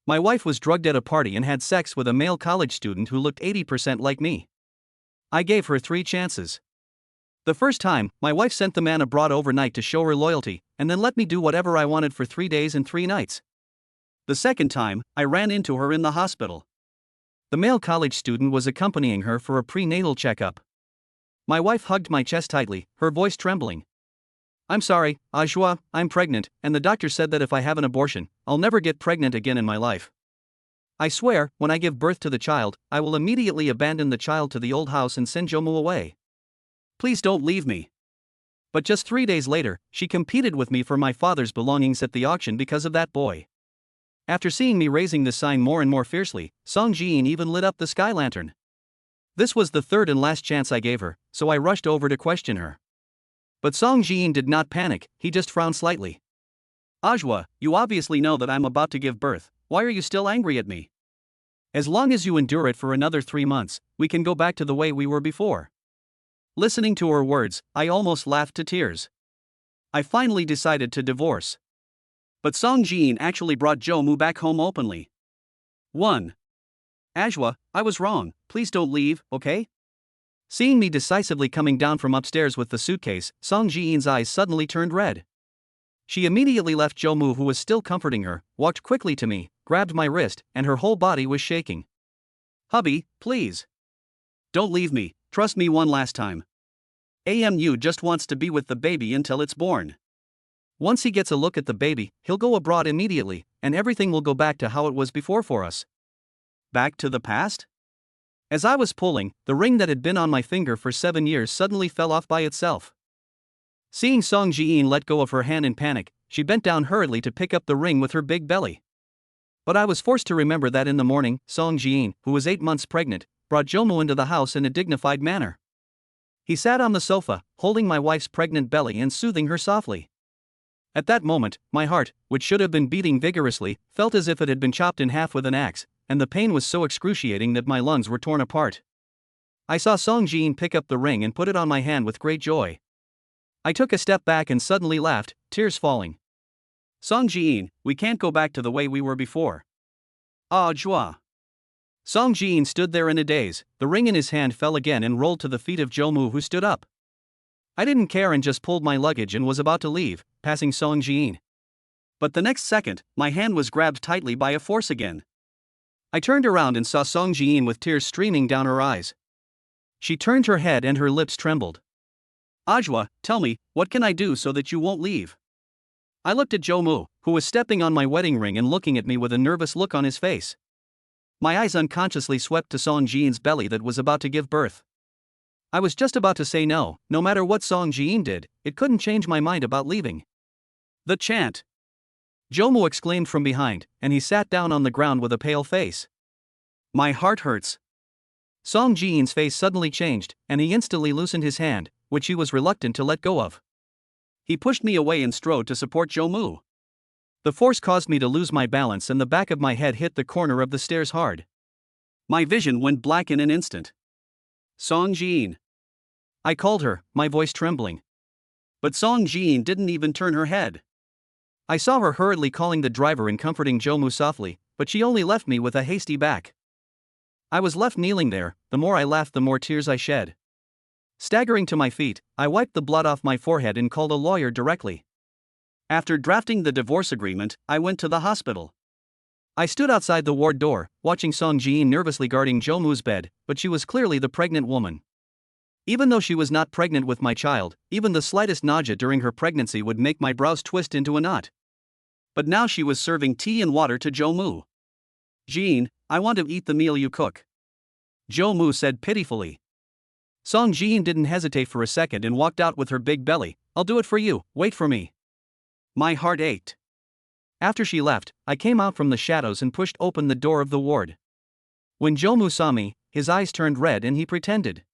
My wife was drugged at a party and had sex with a male college student who looked 80% like me. I gave her 3 chances. The first time, my wife sent the man abroad overnight to show her loyalty, and then let me do whatever I wanted for 3 days and 3 nights. The second time, I ran into her in the hospital. The male college student was accompanying her for a prenatal checkup. My wife hugged my chest tightly, her voice trembling. "I'm sorry, Ajwa, I'm pregnant, and the doctor said that if I have an abortion, I'll never get pregnant again in my life. I swear, when I give birth to the child, I will immediately abandon the child to the old house and send Jomu away. Please don't leave me." But just 3 days later, she competed with me for my father's belongings at the auction because of that boy. After seeing me raising the sign more and more fiercely, Song Ji-in even lit up the sky lantern. This was the third and last chance I gave her, so I rushed over to question her. But Song Ji-in did not panic, he just frowned slightly. "Ajwa, you obviously know that I'm about to give birth, why are you still angry at me? As long as you endure it for another 3 months, we can go back to the way we were before." Listening to her words, I almost laughed to tears. I finally decided to divorce. But Song Ji-in actually brought Jomu back home openly. 1. "Ajwa, I was wrong, please don't leave, okay?" Seeing me decisively coming down from upstairs with the suitcase, Song Ji-in's eyes suddenly turned red. She immediately left Jomu, who was still comforting her, walked quickly to me, grabbed my wrist, and her whole body was shaking. "Hubby, please. Don't leave me, trust me one last time. Amu just wants to be with the baby until it's born. Once he gets a look at the baby, he'll go abroad immediately, and everything will go back to how it was before for us." Back to the past? As I was pulling, the ring that had been on my finger for 7 years suddenly fell off by itself. Seeing Song Ji-in let go of her hand in panic, she bent down hurriedly to pick up the ring with her big belly. But I was forced to remember that in the morning, Song Ji-in, who was 8 months pregnant, brought Jomu into the house in a dignified manner. He sat on the sofa, holding my wife's pregnant belly and soothing her softly. At that moment, my heart, which should have been beating vigorously, felt as if it had been chopped in half with an axe, and the pain was so excruciating that my lungs were torn apart. I saw Song Ji-in pick up the ring and put it on my hand with great joy. I took a step back and suddenly laughed, tears falling. "Song Ji-in, we can't go back to the way we were before." "Ah, Jua." Song Ji-in stood there in a daze, the ring in his hand fell again and rolled to the feet of Jomu, who stood up. I didn't care and just pulled my luggage and was about to leave, passing Song Ji-in. But the next second, my hand was grabbed tightly by a force again. I turned around and saw Song Ji-in with tears streaming down her eyes. She turned her head and her lips trembled. "Ajwa, tell me, what can I do so that you won't leave?" I looked at Jomu, who was stepping on my wedding ring and looking at me with a nervous look on his face. My eyes unconsciously swept to Song Ji-in's belly that was about to give birth. I was just about to say no matter what Song Ji-in did, it couldn't change my mind about leaving. "The chant!" Jomu exclaimed from behind, and he sat down on the ground with a pale face. "My heart hurts." Song Ji-in's face suddenly changed, and he instantly loosened his hand, which he was reluctant to let go of. He pushed me away and strode to support Jomu. The force caused me to lose my balance and the back of my head hit the corner of the stairs hard. My vision went black in an instant. "Song Ji-in." I called her, my voice trembling. But Song Ji-in didn't even turn her head. I saw her hurriedly calling the driver and comforting Jomu softly, but she only left me with a hasty back. I was left kneeling there, the more I laughed the more tears I shed. Staggering to my feet, I wiped the blood off my forehead and called a lawyer directly. After drafting the divorce agreement, I went to the hospital. I stood outside the ward door, watching Song Ji-in nervously guarding Jomu's bed, but she was clearly the pregnant woman. Even though she was not pregnant with my child, even the slightest nausea during her pregnancy would make my brows twist into a knot. But now she was serving tea and water to Jomu. "Ji-in, I want to eat the meal you cook," Jomu said pitifully. Song Ji-in didn't hesitate for a second and walked out with her big belly. "I'll do it for you, wait for me." My heart ached. After she left, I came out from the shadows and pushed open the door of the ward. When Jomu saw me, his eyes turned red and he pretended.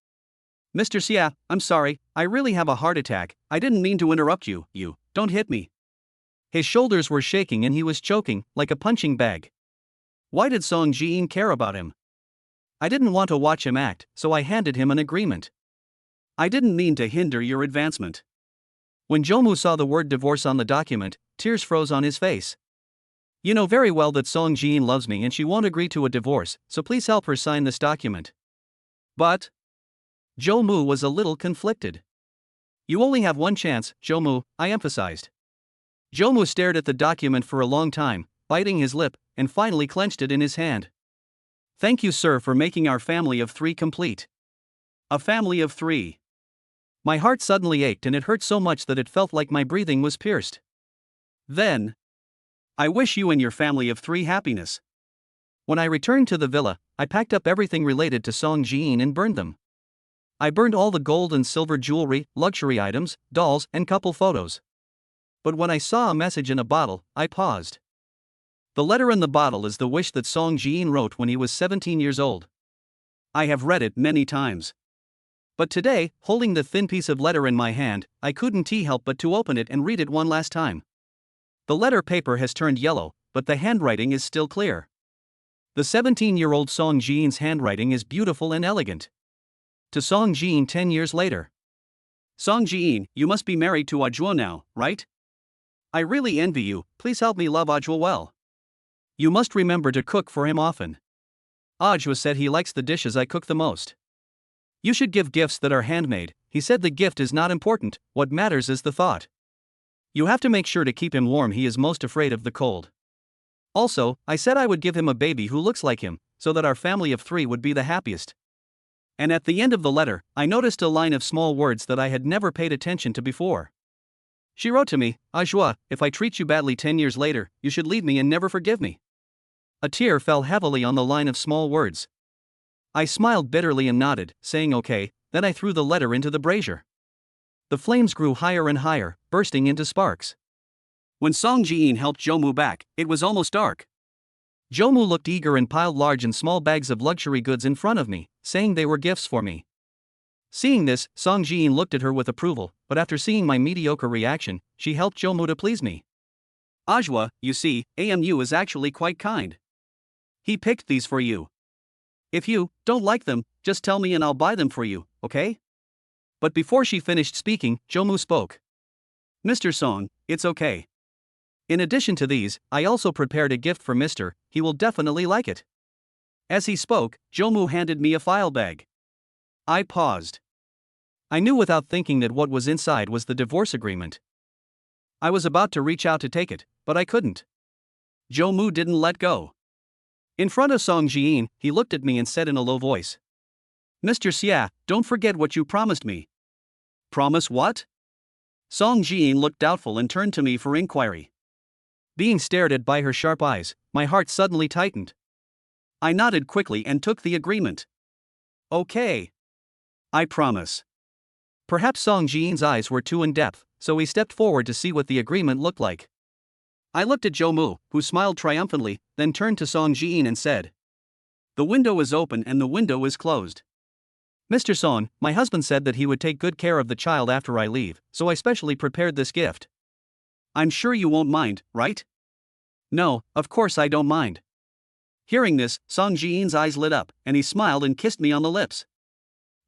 "Mr. Xia, I'm sorry, I really have a heart attack, I didn't mean to interrupt you, don't hit me." His shoulders were shaking and he was choking, like a punching bag. Why did Song Ji-in care about him? I didn't want to watch him act, so I handed him an agreement. "I didn't mean to hinder your advancement." When Jomu saw the word divorce on the document, tears froze on his face. You know very well that Song Jin loves me and she won't agree to a divorce, so please help her sign this document. But Jo-moo was a little conflicted. You only have one chance, Jo-moo, I emphasized. Jo-moo stared at the document for a long time, biting his lip, and finally clenched it in his hand. Thank you, sir, for making our family of 3 complete. A family of 3. My heart suddenly ached and it hurt so much that it felt like my breathing was pierced. Then, I wish you and your family of 3 happiness. When I returned to the villa, I packed up everything related to Song Jin and burned them. I burned all the gold and silver jewelry, luxury items, dolls, and couple photos. But when I saw a message in a bottle, I paused. The letter in the bottle is the wish that Song Jin wrote when he was 17 years old. I have read it many times. But today, holding the thin piece of letter in my hand, I couldn't help but to open it and read it one last time. The letter paper has turned yellow, but the handwriting is still clear. The 17-year-old Song Jin's handwriting is beautiful and elegant. To Song Jin 10 years later. Song Jin, you must be married to Ajwa now, right? I really envy you, please help me love Ajwa well. You must remember to cook for him often. Ajwa said he likes the dishes I cook the most. You should give gifts that are handmade, he said the gift is not important, what matters is the thought. You have to make sure to keep him warm, he is most afraid of the cold. Also, I said I would give him a baby who looks like him, so that our family of 3 would be the happiest. And at the end of the letter, I noticed a line of small words that I had never paid attention to before. She wrote to me, Ajwa, if I treat you badly 10 years later, you should leave me and never forgive me. A tear fell heavily on the line of small words. I smiled bitterly and nodded, saying okay, then I threw the letter into the brazier. The flames grew higher and higher, bursting into sparks. When Song Jin helped Jo-moo back, it was almost dark. Jo-moo looked eager and piled large and small bags of luxury goods in front of me, saying they were gifts for me. Seeing this, Song Jin looked at her with approval, but after seeing my mediocre reaction, she helped Jo-moo to please me. Ajwa, you see, AMU is actually quite kind. He picked these for you. If you don't like them, just tell me and I'll buy them for you, okay? But before she finished speaking, Jo-moo spoke. Mr. Song, it's okay. In addition to these, I also prepared a gift for Mr. He will definitely like it. As he spoke, Jo-moo handed me a file bag. I paused. I knew without thinking that what was inside was the divorce agreement. I was about to reach out to take it, but I couldn't. Jo-moo didn't let go. In front of Song Jin, he looked at me and said in a low voice. Mr. Xia, don't forget what you promised me. Promise what? Song Jin looked doubtful and turned to me for inquiry. Being stared at by her sharp eyes, my heart suddenly tightened. I nodded quickly and took the agreement. Okay. I promise. Perhaps Song Jin's eyes were too in-depth, so he stepped forward to see what the agreement looked like. I looked at Jo-moo, who smiled triumphantly, then turned to Song Jin and said. The window is open and the window is closed. Mr. Song, my husband said that he would take good care of the child after I leave, so I specially prepared this gift. I'm sure you won't mind, right? No, of course I don't mind. Hearing this, Song Jin's eyes lit up, and he smiled and kissed me on the lips.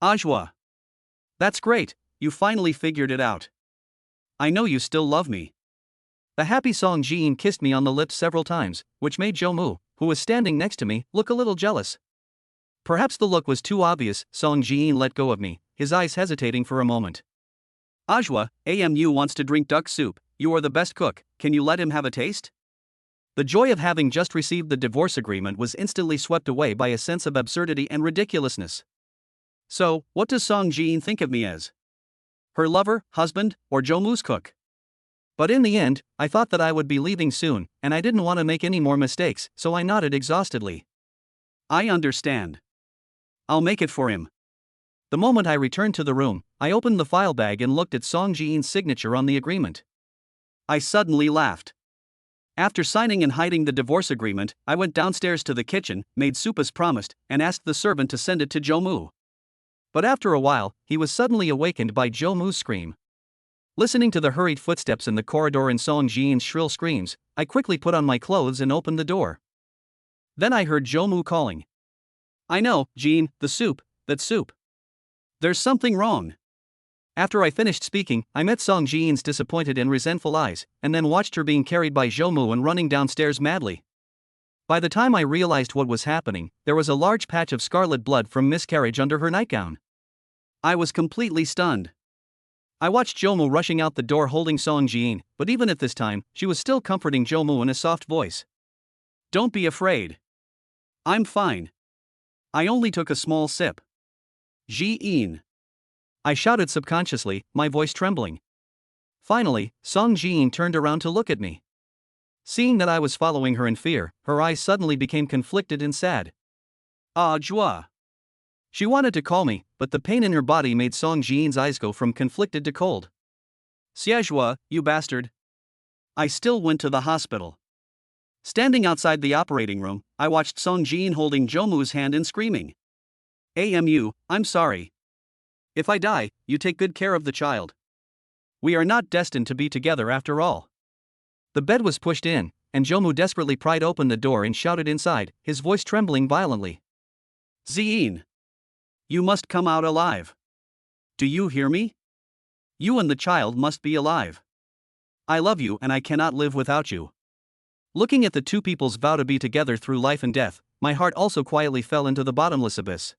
Ajwa. That's great, you finally figured it out. I know you still love me. The happy Song Jin kissed me on the lips several times, which made Jo-moo, who was standing next to me, look a little jealous. Perhaps the look was too obvious. Song Jin let go of me, his eyes hesitating for a moment. Ajwa, AMU wants to drink duck soup, you are the best cook, can you let him have a taste? The joy of having just received the divorce agreement was instantly swept away by a sense of absurdity and ridiculousness. So, what does Song Jin think of me as? Her lover, husband, or Jo-moo's cook? But in the end, I thought that I would be leaving soon, and I didn't want to make any more mistakes, so I nodded exhaustedly. I understand. I'll make it for him. The moment I returned to the room, I opened the file bag and looked at Song Jin's signature on the agreement. I suddenly laughed. After signing and hiding the divorce agreement, I went downstairs to the kitchen, made soup as promised, and asked the servant to send it to Jo-moo. But after a while, he was suddenly awakened by Jo-moo's scream. Listening to the hurried footsteps in the corridor and Song Jin's shrill screams, I quickly put on my clothes and opened the door. Then I heard Jo-moo calling. I know, Jin, the soup, that soup. There's something wrong. After I finished speaking, I met Song Ji-in's disappointed and resentful eyes, and then watched her being carried by Zhou and running downstairs madly. By the time I realized what was happening, there was a large patch of scarlet blood from miscarriage under her nightgown. I was completely stunned. I watched Zhou rushing out the door holding Song Ji-in, but even at this time, she was still comforting Zhou in a soft voice. "Don't be afraid. I'm fine. I only took a small sip." "Ji-in," I shouted subconsciously, my voice trembling. Finally, Song Ji-in turned around to look at me. Seeing that I was following her in fear, her eyes suddenly became conflicted and sad. "Ah, Jua." She wanted to call me, but the pain in her body made Song Ji-in's eyes go from conflicted to cold. "Xiajua, you bastard." I still went to the hospital. Standing outside the operating room, I watched Song Ji-in holding Zhou's hand and screaming. "Amu, I'm sorry. If I die, you take good care of the child. We are not destined to be together after all." The bed was pushed in, and Zhou desperately pried open the door and shouted inside, his voice trembling violently. "Zien! You must come out alive. Do you hear me? You and the child must be alive. I love you and I cannot live without you." Looking at the two people's vow to be together through life and death, my heart also quietly fell into the bottomless abyss.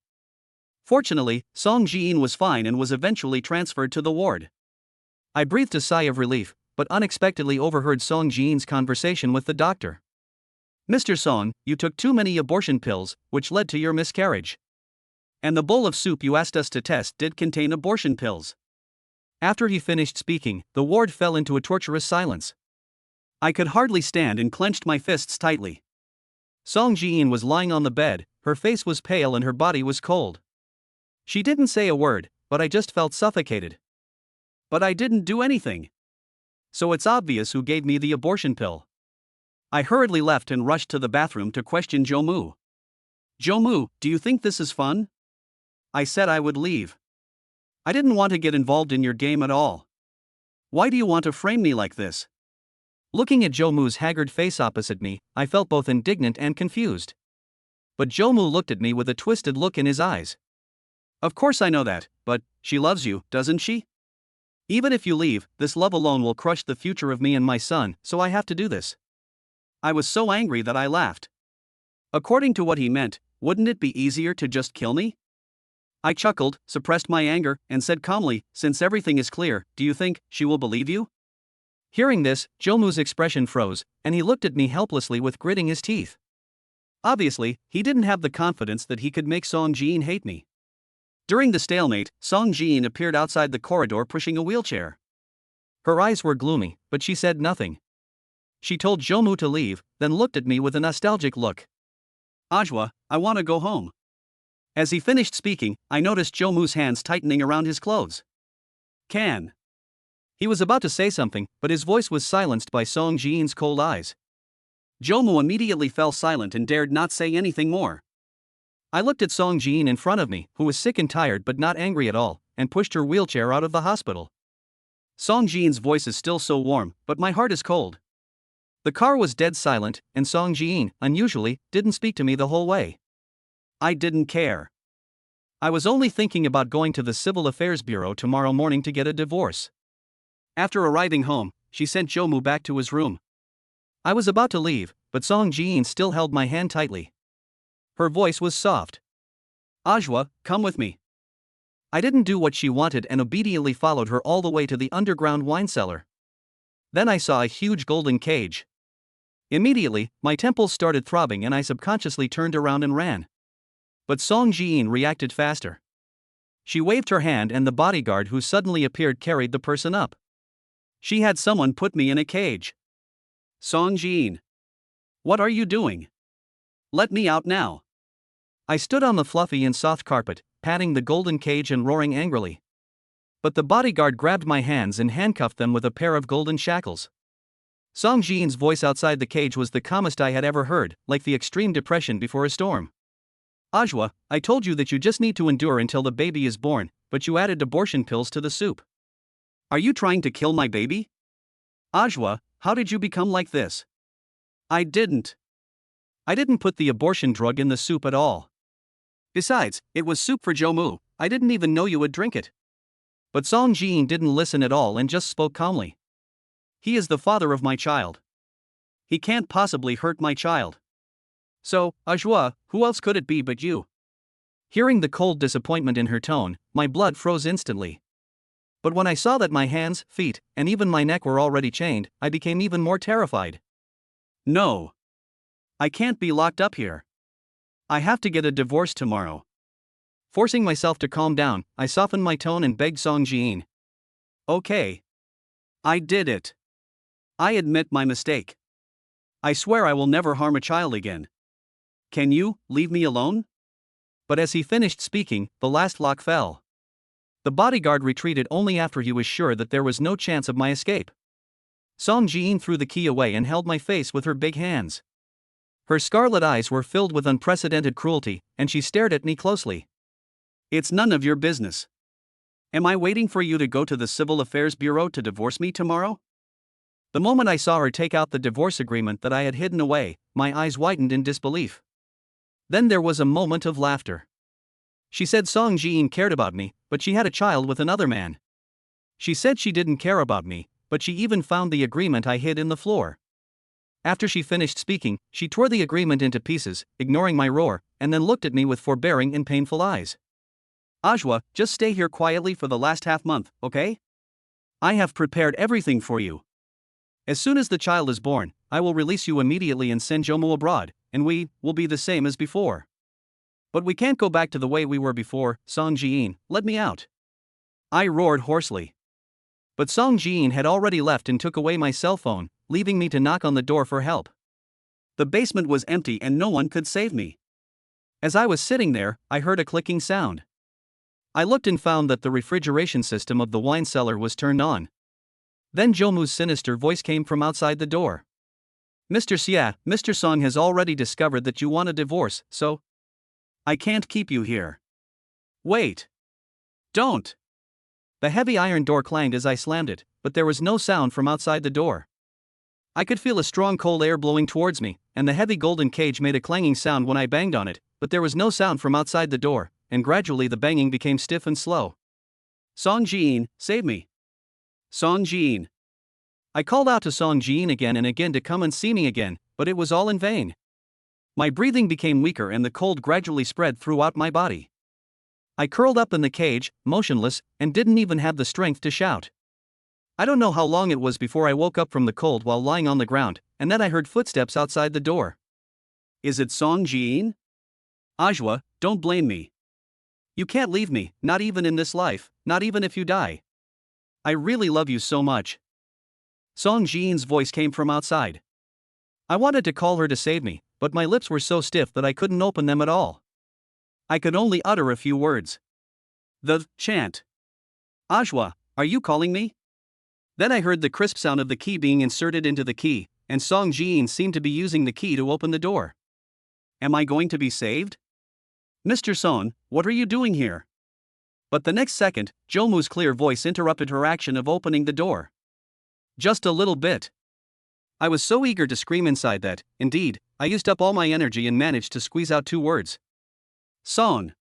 Fortunately, Song Ji-in was fine and was eventually transferred to the ward. I breathed a sigh of relief, but unexpectedly overheard Song Ji-in's conversation with the doctor. "Mr. Song, you took too many abortion pills, which led to your miscarriage. And the bowl of soup you asked us to test did contain abortion pills." After he finished speaking, the ward fell into a torturous silence. I could hardly stand and clenched my fists tightly. Song Ji-in was lying on the bed, her face was pale and her body was cold. She didn't say a word, but I just felt suffocated. But I didn't do anything. So it's obvious who gave me the abortion pill. I hurriedly left and rushed to the bathroom to question Zhou. "Zhou, do you think this is fun?" I said I would leave. "I didn't want to get involved in your game at all. Why do you want to frame me like this?" Looking at Zhou's haggard face opposite me, I felt both indignant and confused. But Zhou looked at me with a twisted look in his eyes. "Of course I know that, but she loves you, doesn't she? Even if you leave, this love alone will crush the future of me and my son, so I have to do this." I was so angry that I laughed. According to what he meant, wouldn't it be easier to just kill me? I chuckled, suppressed my anger, and said calmly, "Since everything is clear, do you think she will believe you?" Hearing this, Zhou's expression froze, and he looked at me helplessly with gritting his teeth. Obviously, he didn't have the confidence that he could make Song Ji-in hate me. During the stalemate, Song Ji-in appeared outside the corridor pushing a wheelchair. Her eyes were gloomy, but she said nothing. She told Zhou to leave, then looked at me with a nostalgic look. "Ajwa, I want to go home." As he finished speaking, I noticed Zhou's hands tightening around his clothes. "Can." He was about to say something, but his voice was silenced by Song Ji-in's cold eyes. Zhou immediately fell silent and dared not say anything more. I looked at Song Ji-in in front of me, who was sick and tired but not angry at all, and pushed her wheelchair out of the hospital. Song Ji-in's voice is still so warm, but my heart is cold. The car was dead silent, and Song Ji-in, unusually, didn't speak to me the whole way. I didn't care. I was only thinking about going to the Civil Affairs Bureau tomorrow morning to get a divorce. After arriving home, she sent Zhou back to his room. I was about to leave, but Song Ji-in still held my hand tightly. Her voice was soft. "Ajwa, come with me." I didn't do what she wanted and obediently followed her all the way to the underground wine cellar. Then I saw a huge golden cage. Immediately, my temples started throbbing and I subconsciously turned around and ran. But Song Ji-in reacted faster. She waved her hand and the bodyguard who suddenly appeared carried the person up. She had someone put me in a cage. "Song Ji-in, what are you doing? Let me out now." I stood on the fluffy and soft carpet, patting the golden cage and roaring angrily. But the bodyguard grabbed my hands and handcuffed them with a pair of golden shackles. Song Ji-in's voice outside the cage was the calmest I had ever heard, like the extreme depression before a storm. "Ajwa, I told you that you just need to endure until the baby is born, but you added abortion pills to the soup. Are you trying to kill my baby? Ajwa, how did you become like this?" I didn't put the abortion drug in the soup at all. Besides, it was soup for Zhou. I didn't even know you would drink it." But Song Jiin didn't listen at all and just spoke calmly. He is the father of my child. He can't possibly hurt my child. So, Ajua, who else could it be but you? Hearing the cold disappointment in her tone, my blood froze instantly. But when I saw that my hands, feet, and even my neck were already chained, I became even more terrified. No. I can't be locked up here. I have to get a divorce tomorrow. Forcing myself to calm down, I softened my tone and begged Song Jiin. Okay. I did it. I admit my mistake. I swear I will never harm a child again. Can you leave me alone? But as he finished speaking, the last lock fell. The bodyguard retreated only after he was sure that there was no chance of my escape. Song Jiin threw the key away and held my face with her big hands. Her scarlet eyes were filled with unprecedented cruelty, and she stared at me closely. It's none of your business. Am I waiting for you to go to the Civil Affairs Bureau to divorce me tomorrow? The moment I saw her take out the divorce agreement that I had hidden away, my eyes widened in disbelief. Then there was a moment of laughter. She said Song Jiin cared about me, but she had a child with another man. She said she didn't care about me, but she even found the agreement I hid in the floor. After she finished speaking, she tore the agreement into pieces, ignoring my roar, and then looked at me with forbearing and painful eyes. Ajwa, just stay here quietly for the last half month, okay? I have prepared everything for you. As soon as the child is born, I will release you immediately and send Jomu abroad, and we will be the same as before. But we can't go back to the way we were before, Song Jiin, let me out. I roared hoarsely. But Song Jiin had already left and took away my cell phone, leaving me to knock on the door for help. The basement was empty and no one could save me. As I was sitting there, I heard a clicking sound. I looked and found that the refrigeration system of the wine cellar was turned on. Then Jomu's sinister voice came from outside the door. Mr. Xia, Mr. Song has already discovered that you want a divorce, so I can't keep you here. Wait. Don't. The heavy iron door clanged as I slammed it, but there was no sound from outside the door. I could feel a strong cold air blowing towards me, and the heavy golden cage made a clanging sound when I banged on it, but there was no sound from outside the door, and gradually the banging became stiff and slow. Song Jiin, save me. Song Jiin. I called out to Song Jiin again and again to come and see me again, but it was all in vain. My breathing became weaker and the cold gradually spread throughout my body. I curled up in the cage, motionless, and didn't even have the strength to shout. I don't know how long it was before I woke up from the cold while lying on the ground, and then I heard footsteps outside the door. Is it Song Jiin? Ajwa, don't blame me. You can't leave me, not even in this life, not even if you die. I really love you so much. Song Jiin's voice came from outside. I wanted to call her to save me, but my lips were so stiff that I couldn't open them at all. I could only utter a few words. The chant. Ajwa, are you calling me? Then I heard the crisp sound of the key being inserted into the key, and Song Jiin seemed to be using the key to open the door. Am I going to be saved? Mr. Song, what are you doing here? But the next second, Jomu's clear voice interrupted her action of opening the door. Just a little bit. I was so eager to scream inside that, indeed, I used up all my energy and managed to squeeze out 2 words. Song.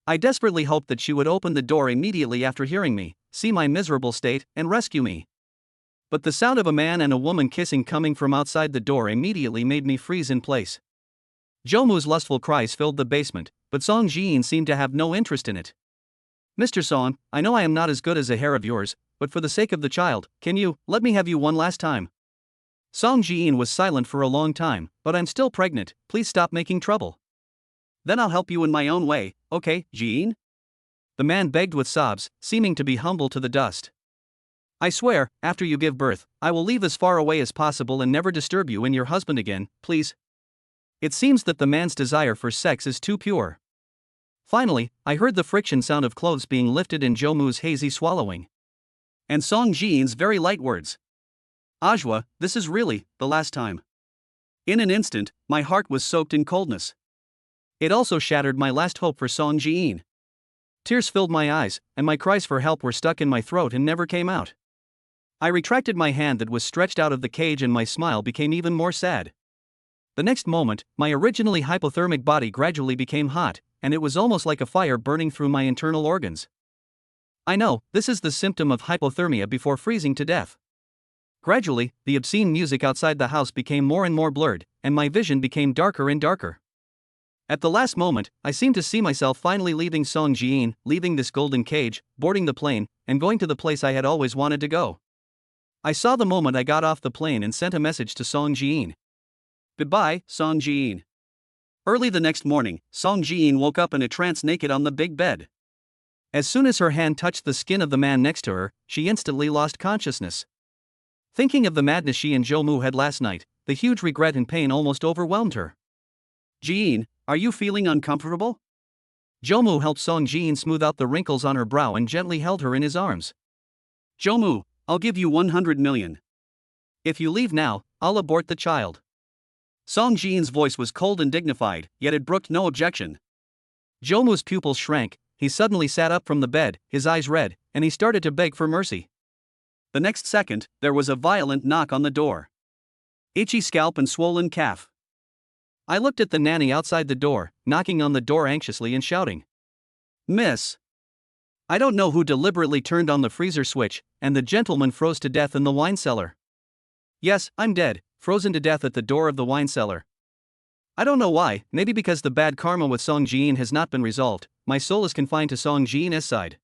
I desperately hoped that she would open the door immediately after hearing me, see my miserable state, and rescue me. But the sound of a man and a woman kissing coming from outside the door immediately made me freeze in place. Jomu's lustful cries filled the basement, but Song Jiin seemed to have no interest in it. Mr. Song, I know I am not as good as a hair of yours, but for the sake of the child, can you let me have you one last time? Song Jiin was silent for a long time, but I'm still pregnant, please stop making trouble. Then I'll help you in my own way, okay, Jiin? The man begged with sobs, seeming to be humble to the dust. I swear, after you give birth, I will leave as far away as possible and never disturb you and your husband again, please. It seems that the man's desire for sex is too pure. Finally, I heard the friction sound of clothes being lifted in Jomu's hazy swallowing. And Song Jiin's very light words. Ajwa, this is really the last time. In an instant, my heart was soaked in coldness. It also shattered my last hope for Song Jiin. Tears filled my eyes, and my cries for help were stuck in my throat and never came out. I retracted my hand that was stretched out of the cage and my smile became even more sad. The next moment, my originally hypothermic body gradually became hot, and it was almost like a fire burning through my internal organs. I know, this is the symptom of hypothermia before freezing to death. Gradually, the obscene music outside the house became more and more blurred, and my vision became darker and darker. At the last moment, I seemed to see myself finally leaving Song Jiin, leaving this golden cage, boarding the plane, and going to the place I had always wanted to go. I saw the moment I got off the plane and sent a message to Song Jiin. Goodbye, Song Jiin. Early the next morning, Song Jiin woke up in a trance naked on the big bed. As soon as her hand touched the skin of the man next to her, she instantly lost consciousness. Thinking of the madness she and Jomu had last night, the huge regret and pain almost overwhelmed her. Jiin, are you feeling uncomfortable? Jomu helped Song Jiin smooth out the wrinkles on her brow and gently held her in his arms. Jomu, I'll give you 100 million. If you leave now, I'll abort the child. Song Jiin's voice was cold and dignified, yet it brooked no objection. Jomu's pupils shrank, he suddenly sat up from the bed, his eyes red, and he started to beg for mercy. The next second, there was a violent knock on the door. Itchy scalp and swollen calf. I looked at the nanny outside the door, knocking on the door anxiously and shouting. Miss! I don't know who deliberately turned on the freezer switch, and the gentleman froze to death in the wine cellar. Yes, I'm dead, frozen to death at the door of the wine cellar. I don't know why, maybe because the bad karma with Song Jiin has not been resolved, my soul is confined to Song Jiin's side.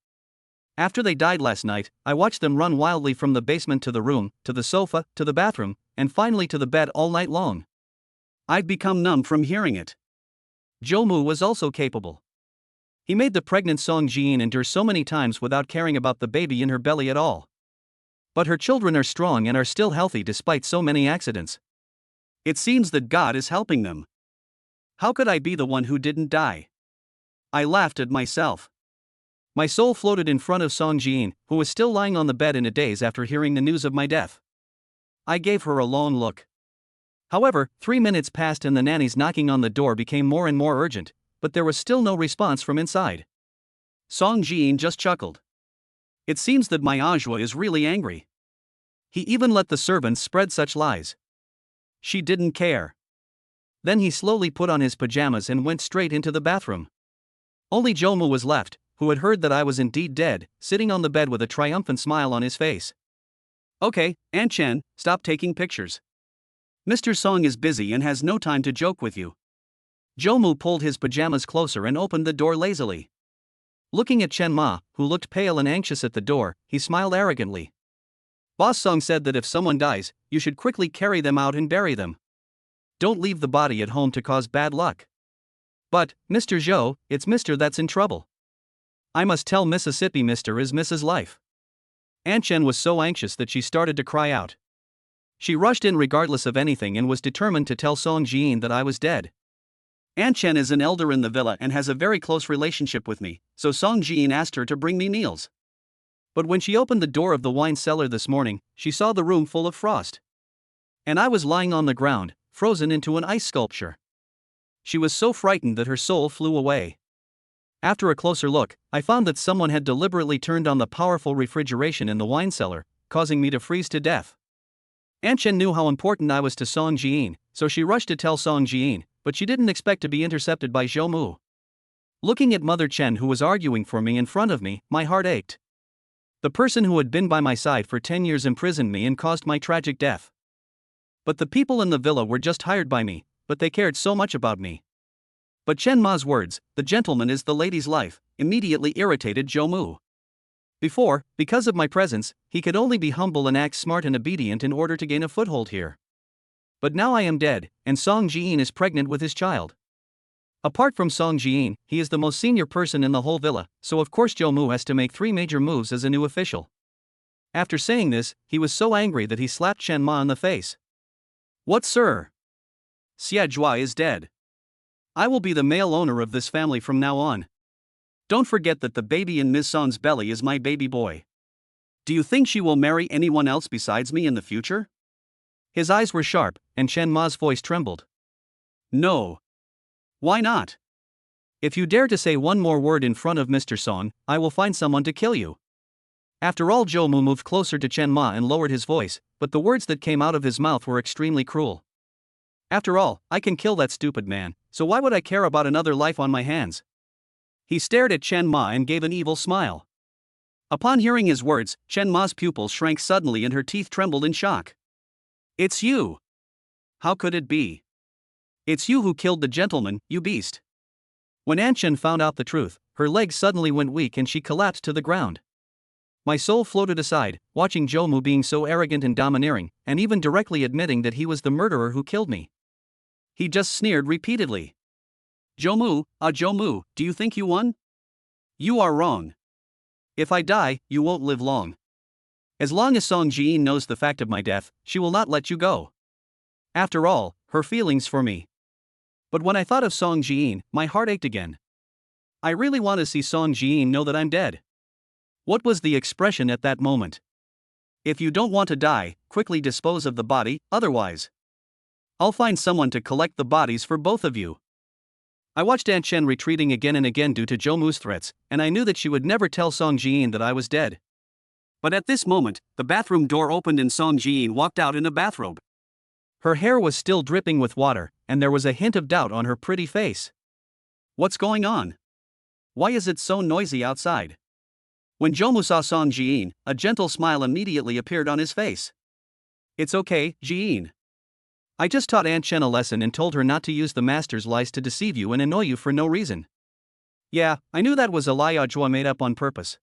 After they died last night, I watched them run wildly from the basement to the room, to the sofa, to the bathroom, and finally to the bed all night long. I'd become numb from hearing it. Jomu was also capable. He made the pregnant Song Jiin endure so many times without caring about the baby in her belly at all. But her children are strong and are still healthy despite so many accidents. It seems that God is helping them. How could I be the one who didn't die? I laughed at myself. My soul floated in front of Song Jiin, who was still lying on the bed in a daze after hearing the news of my death. I gave her a long look. However, 3 minutes passed and the nanny's knocking on the door became more and more urgent, but there was still no response from inside. Song Jiin just chuckled. It seems that my manhwa is really angry. He even let the servants spread such lies. She didn't care. Then he slowly put on his pajamas and went straight into the bathroom. Only Jomu was left, who had heard that I was indeed dead, sitting on the bed with a triumphant smile on his face. Okay, Aunt Chen, stop taking pictures. Mr. Song is busy and has no time to joke with you. Jomu pulled his pajamas closer and opened the door lazily. Looking at Chen Ma, who looked pale and anxious at the door, he smiled arrogantly. Boss Song said that if someone dies, you should quickly carry them out and bury them. Don't leave the body at home to cause bad luck. But, Mr. Zhou, it's Mr. that's in trouble. I must tell Mississippi Mr. is Mrs. Life. Aunt Chen was so anxious that she started to cry out. She rushed in regardless of anything and was determined to tell Song Jiin that I was dead. Aunt Chen is an elder in the villa and has a very close relationship with me, so Song Jiin asked her to bring me meals. But when she opened the door of the wine cellar this morning, she saw the room full of frost. And I was lying on the ground, frozen into an ice sculpture. She was so frightened that her soul flew away. After a closer look, I found that someone had deliberately turned on the powerful refrigeration in the wine cellar, causing me to freeze to death. Aunt Chen knew how important I was to Song Jiin, so she rushed to tell Song Jiin, but she didn't expect to be intercepted by Zhou Mu. Looking at Mother Chen, who was arguing for me in front of me, my heart ached. The person who had been by my side for 10 years imprisoned me and caused my tragic death. But the people in the villa were just hired by me, but they cared so much about me. But Chen Ma's words, "the gentleman is the lady's life," immediately irritated Zhou Mu. Before, because of my presence, he could only be humble and act smart and obedient in order to gain a foothold here. But now I am dead, and Song Jiin is pregnant with his child. Apart from Song Jiin, he is the most senior person in the whole villa, so of course Zhou Mu has to make 3 major moves as a new official. After saying this, he was so angry that he slapped Chen Ma in the face. What, sir? Xie Zhua is dead. I will be the male owner of this family from now on. Don't forget that the baby in Ms. Song's belly is my baby boy. Do you think she will marry anyone else besides me in the future? His eyes were sharp, and Chen Ma's voice trembled. No. Why not? If you dare to say one more word in front of Mr. Song, I will find someone to kill you. After all, Zhou Mu moved closer to Chen Ma and lowered his voice, but the words that came out of his mouth were extremely cruel. After all, I can kill that stupid man, so why would I care about another life on my hands? He stared at Chen Ma and gave an evil smile. Upon hearing his words, Chen Ma's pupils shrank suddenly and her teeth trembled in shock. It's you! How could it be? It's you who killed the gentleman, you beast! When Anchen found out the truth, her legs suddenly went weak and she collapsed to the ground. My soul floated aside, watching Jomu being so arrogant and domineering, and even directly admitting that he was the murderer who killed me. He just sneered repeatedly. Jomu, do you think you won? You are wrong. If I die, you won't live long. As long as Song Jiin knows the fact of my death, she will not let you go. After all, her feelings for me. But when I thought of Song Jiin, my heart ached again. I really want to see Song Jiin know that I'm dead. What was the expression at that moment? If you don't want to die, quickly dispose of the body, otherwise I'll find someone to collect the bodies for both of you. I watched Aunt Chen retreating again and again due to Jomu's threats, and I knew that she would never tell Song Jiin that I was dead. But at this moment, the bathroom door opened and Song Jiin walked out in a bathrobe. Her hair was still dripping with water, and there was a hint of doubt on her pretty face. What's going on? Why is it so noisy outside? When Jomu saw Song Jiin, a gentle smile immediately appeared on his face. It's okay, Jiin. I just taught Aunt Chen a lesson and told her not to use the master's lies to deceive you and annoy you for no reason. Yeah, I knew that was a lie Ajua made up on purpose.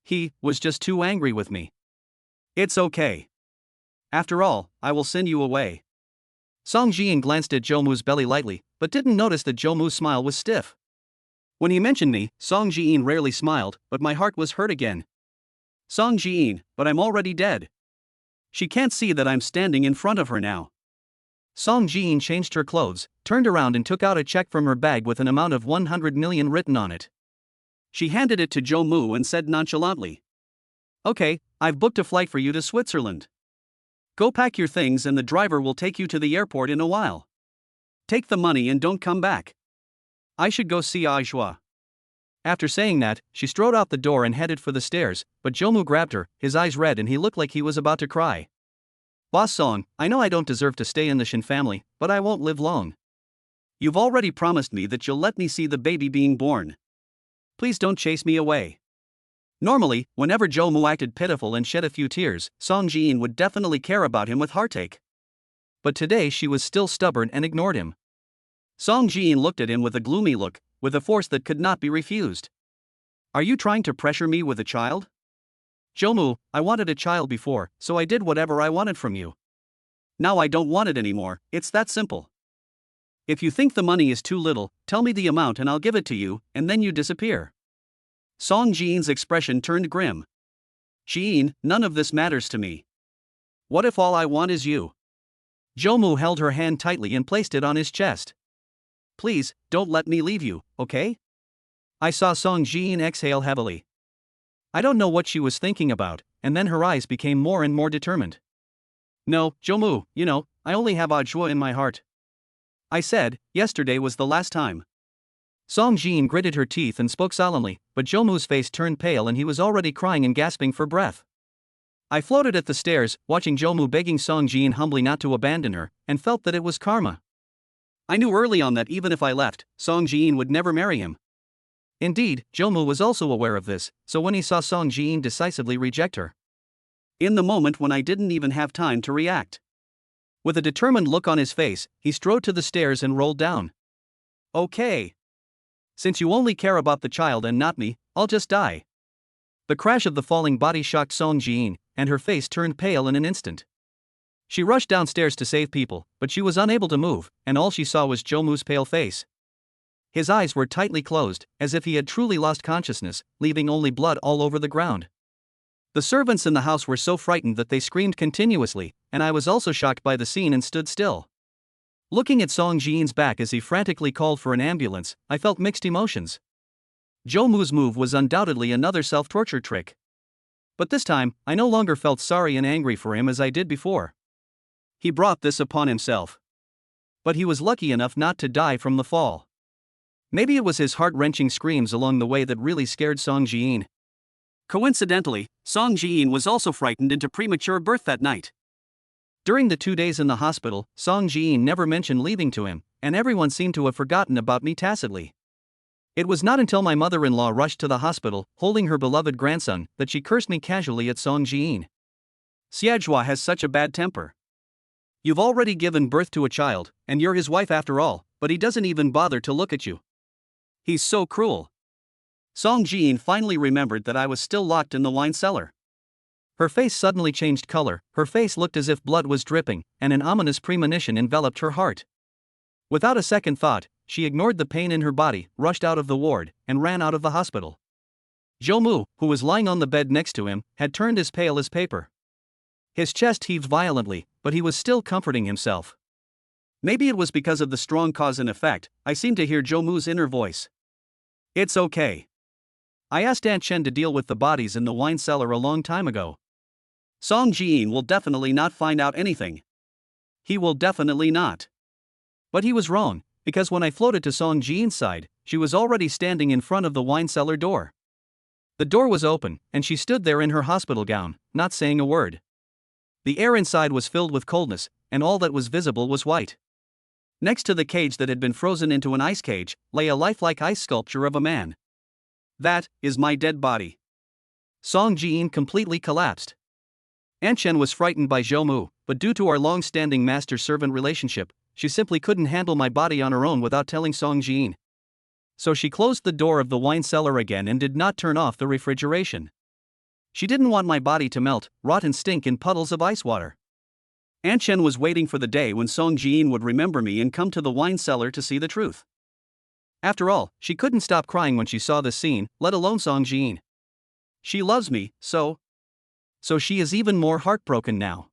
He was just too angry with me. It's okay. After all, I will send you away. Song Jiin glanced at Jomu's belly lightly, but didn't notice that Jomu's smile was stiff. When he mentioned me, Song Jiin rarely smiled, but my heart was hurt again. Song Jiin, but I'm already dead. She can't see that I'm standing in front of her now. Song Jiin changed her clothes, turned around and took out a check from her bag with an amount of 100 million written on it. She handed it to Jomu and said nonchalantly, Okay, I've booked a flight for you to Switzerland. Go pack your things and the driver will take you to the airport in a while. Take the money and don't come back. I should go see Ajua. After saying that, she strode out the door and headed for the stairs, but Jomu grabbed her, his eyes red and he looked like he was about to cry. Boss Song, I know I don't deserve to stay in the Shin family, but I won't live long. You've already promised me that you'll let me see the baby being born. Please don't chase me away. Normally, whenever Jomu acted pitiful and shed a few tears, Song Jiin would definitely care about him with heartache. But today she was still stubborn and ignored him. Song Jiin looked at him with a gloomy look, with a force that could not be refused. Are you trying to pressure me with a child? Jomu, I wanted a child before, so I did whatever I wanted from you. Now I don't want it anymore, it's that simple. If you think the money is too little, tell me the amount and I'll give it to you, and then you disappear. Song Jiin's expression turned grim. Jiin, none of this matters to me. What if all I want is you? Jomu held her hand tightly and placed it on his chest. Please, don't let me leave you, okay? I saw Song Jiin exhale heavily. I don't know what she was thinking about, and then her eyes became more and more determined. No, Jomu, I only have Ajua in my heart. I said, yesterday was the last time. Song Jiin gritted her teeth and spoke solemnly, but Jomu's face turned pale and he was already crying and gasping for breath. I floated at the stairs, watching Jomu begging Song Jiin humbly not to abandon her, and felt that it was karma. I knew early on that even if I left, Song Jiin would never marry him. Indeed, Jomu was also aware of this, so when he saw Song Jiin decisively reject her. In the moment when I didn't even have time to react. With a determined look on his face, he strode to the stairs and rolled down. Okay. Since you only care about the child and not me, I'll just die. The crash of the falling body shocked Song Jiin, and her face turned pale in an instant. She rushed downstairs to save people, but she was unable to move, and all she saw was Jomu's pale face. His eyes were tightly closed, as if he had truly lost consciousness, leaving only blood all over the ground. The servants in the house were so frightened that they screamed continuously, and I was also shocked by the scene and stood still. Looking at Song Jiin's back as he frantically called for an ambulance, I felt mixed emotions. Jomu's move was undoubtedly another self-torture trick. But this time, I no longer felt sorry and angry for him as I did before. He brought this upon himself. But he was lucky enough not to die from the fall. Maybe it was his heart-wrenching screams along the way that really scared Song Jiin. Coincidentally, Song Jiin was also frightened into premature birth that night. During the 2 days in the hospital, Song Jiin never mentioned leaving to him, and everyone seemed to have forgotten about me tacitly. It was not until my mother-in-law rushed to the hospital, holding her beloved grandson, that she cursed me casually at Song Jiin. Xiajua has such a bad temper. You've already given birth to a child, and you're his wife after all, but he doesn't even bother to look at you. He's so cruel. Song Jiin finally remembered that I was still locked in the wine cellar. Her face suddenly changed color, her face looked as if blood was dripping, and an ominous premonition enveloped her heart. Without a second thought, she ignored the pain in her body, rushed out of the ward, and ran out of the hospital. Zhou, who was lying on the bed next to him, had turned as pale as paper. His chest heaved violently, but he was still comforting himself. Maybe it was because of the strong cause and effect, I seemed to hear Zhou's inner voice. It's okay. I asked Aunt Chen to deal with the bodies in the wine cellar a long time ago. Song Jiin will definitely not find out anything. He will definitely not. But he was wrong, because when I floated to Song Jiin's side, she was already standing in front of the wine cellar door. The door was open, and she stood there in her hospital gown, not saying a word. The air inside was filled with coldness, and all that was visible was white. Next to the cage that had been frozen into an ice cage, lay a lifelike ice sculpture of a man. That is my dead body. Song Jiin completely collapsed. Aunt Chen was frightened by Zhou, but due to our long-standing master-servant relationship, she simply couldn't handle my body on her own without telling Song Jiin. So she closed the door of the wine cellar again and did not turn off the refrigeration. She didn't want my body to melt, rot and stink in puddles of ice water. Aunt Chen was waiting for the day when Song Jiin would remember me and come to the wine cellar to see the truth. After all, she couldn't stop crying when she saw this scene, let alone Song Jiin. She loves me, so she is even more heartbroken now.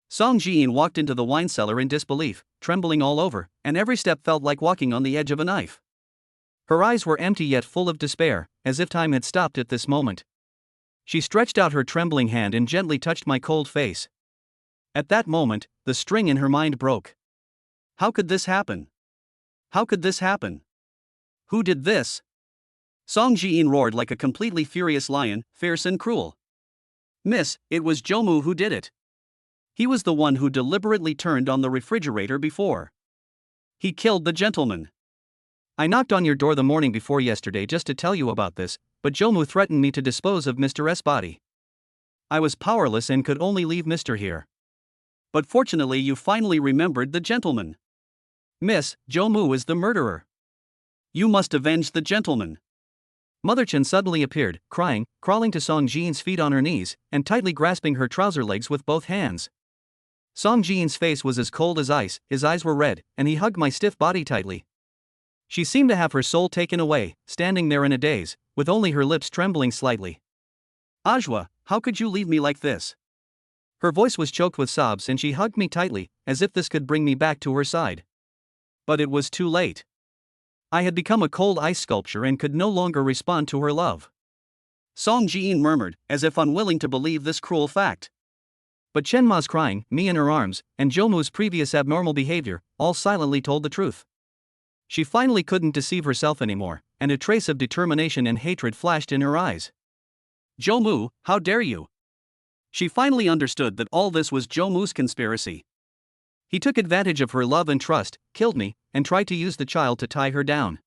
Song Jiin walked into the wine cellar in disbelief, trembling all over, and every step felt like walking on the edge of a knife. Her eyes were empty yet full of despair, as if time had stopped at this moment. She stretched out her trembling hand and gently touched my cold face. At that moment, the string in her mind broke. How could this happen? How could this happen? Who did this? Song Jiin roared like a completely furious lion, fierce and cruel. Miss, it was Zhou who did it. He was the one who deliberately turned on the refrigerator before. He killed the gentleman. I knocked on your door the morning before yesterday just to tell you about this, but Zhou threatened me to dispose of Mr. S. body. I was powerless and could only leave Mr. here. But fortunately you finally remembered the gentleman. Miss, Zhou is the murderer. You must avenge the gentleman. Mother Chen suddenly appeared, crying, crawling to Song Jiin's feet on her knees, and tightly grasping her trouser legs with both hands. Song Jiin's face was as cold as ice, his eyes were red, and he hugged my stiff body tightly. She seemed to have her soul taken away, standing there in a daze, with only her lips trembling slightly. Ajwa, how could you leave me like this? Her voice was choked with sobs and she hugged me tightly, as if this could bring me back to her side. But it was too late. I had become a cold ice sculpture and could no longer respond to her love. Song Jiin murmured, as if unwilling to believe this cruel fact. But Chen Ma's crying, me in her arms, and Zhou's previous abnormal behavior, all silently told the truth. She finally couldn't deceive herself anymore, and a trace of determination and hatred flashed in her eyes. Zhou, how dare you? She finally understood that all this was Zhou's conspiracy. He took advantage of her love and trust, killed me, and tried to use the child to tie her down.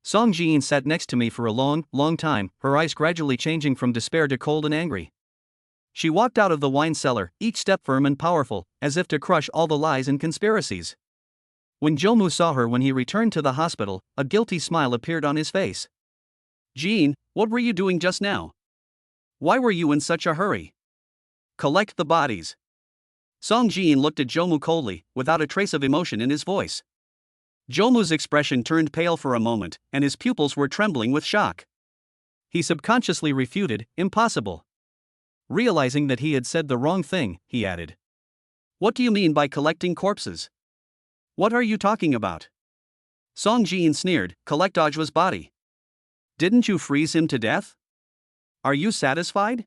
Song Jiin sat next to me for a long, long time, her eyes gradually changing from despair to cold and angry. She walked out of the wine cellar, each step firm and powerful, as if to crush all the lies and conspiracies. When Zhou saw her when he returned to the hospital, a guilty smile appeared on his face. Jiin, what were you doing just now? Why were you in such a hurry? Collect the bodies. Song Jiin looked at Zhou coldly, without a trace of emotion in his voice. Zhou's expression turned pale for a moment, and his pupils were trembling with shock. He subconsciously refuted, impossible. Realizing that he had said the wrong thing, he added. What do you mean by collecting corpses? What are you talking about? Song Jiin sneered, collect Ajwa's body. Didn't you freeze him to death? Are you satisfied?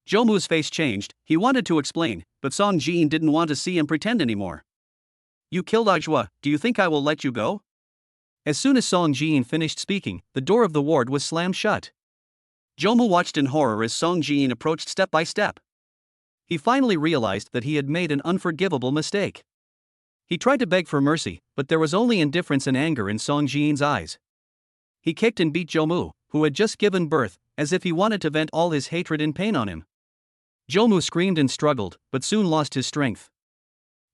Zhou's face changed, he wanted to explain, but Song Jiin didn't want to see him pretend anymore. You killed Ajwa, do you think I will let you go? As soon as Song Jiin finished speaking, the door of the ward was slammed shut. Zhou watched in horror as Song Jiin approached step by step. He finally realized that he had made an unforgivable mistake. He tried to beg for mercy, but there was only indifference and anger in Song Jiin's eyes. He kicked and beat Jomu, who had just given birth, as if he wanted to vent all his hatred and pain on him. Jomu screamed and struggled, but soon lost his strength.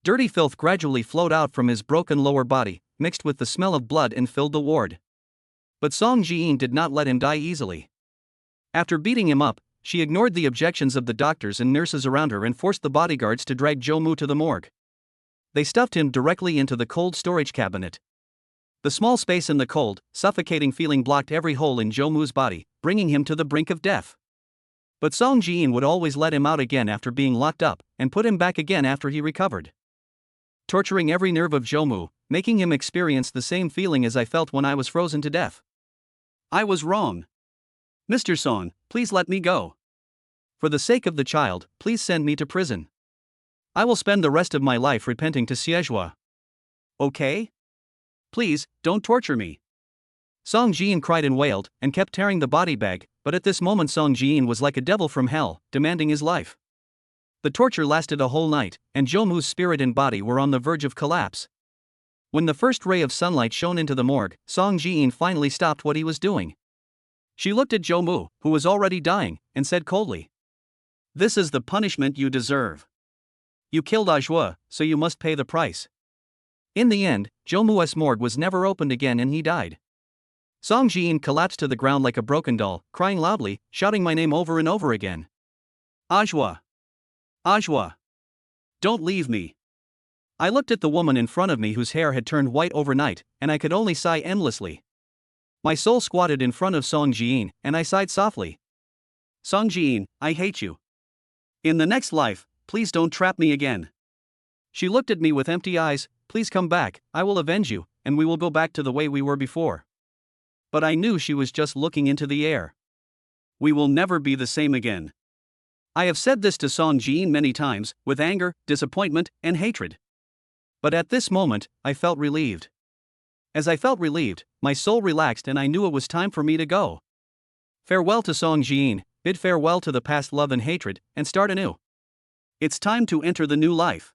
Dirty filth gradually flowed out from his broken lower body, mixed with the smell of blood, and filled the ward. But Song Jiin did not let him die easily. After beating him up, she ignored the objections of the doctors and nurses around her and forced the bodyguards to drag Jomu to the morgue. They stuffed him directly into the cold storage cabinet. The small space in the cold, suffocating feeling blocked every hole in Jomu's body, bringing him to the brink of death. But Song Jiin would always let him out again after being locked up, and put him back again after he recovered. Torturing every nerve of Jomu, making him experience the same feeling as I felt when I was frozen to death. I was wrong. Mr. Song, please let me go. For the sake of the child, please send me to prison. I will spend the rest of my life repenting to Siejua. Okay? Please, don't torture me. Song Jiin cried and wailed, and kept tearing the body bag, but at this moment Song Jiin was like a devil from hell, demanding his life. The torture lasted a whole night, and Jomu's spirit and body were on the verge of collapse. When the first ray of sunlight shone into the morgue, Song Jiin finally stopped what he was doing. She looked at Jomu, who was already dying, and said coldly, "This is the punishment you deserve. You killed Ajua, so you must pay the price." In the end, Jomu's morgue was never opened again and he died. Song Jiin collapsed to the ground like a broken doll, crying loudly, shouting my name over and over again. Ajua! Ajua! Don't leave me! I looked at the woman in front of me whose hair had turned white overnight, and I could only sigh endlessly. My soul squatted in front of Song Jiin, and I sighed softly. Song Jiin, I hate you. In the next life, please don't trap me again. She looked at me with empty eyes. Please come back, I will avenge you, and we will go back to the way we were before. But I knew she was just looking into the air. We will never be the same again. I have said this to Song Jiin many times, with anger, disappointment, and hatred. But at this moment, I felt relieved. As I felt relieved, my soul relaxed and I knew it was time for me to go. Farewell to Song Jiin, bid farewell to the past love and hatred, and start anew. It's time to enter the new life.